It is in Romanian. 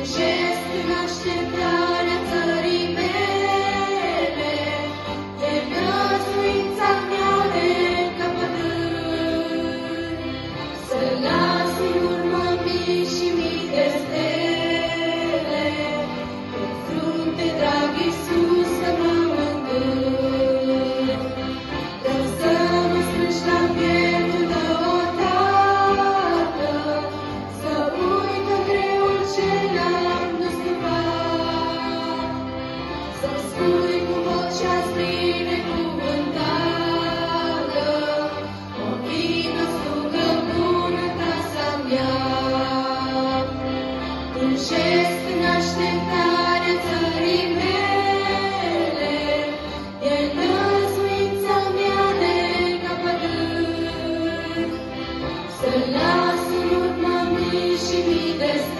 Tânjesc în așteptarea țării mele, de năzuința mea necăpătând. Să las în urmă mii și mii de stele, pe frunte, drag Iisus, să mă mângând. Vreau să mă strângi la pieptul tău odată, să uit tot greul ce l-am năstupat, să-mi spui cu vocea-ți binecuvântată: o vină, slugă bună, casa mea. Tânjesc în așteptarea țării mele,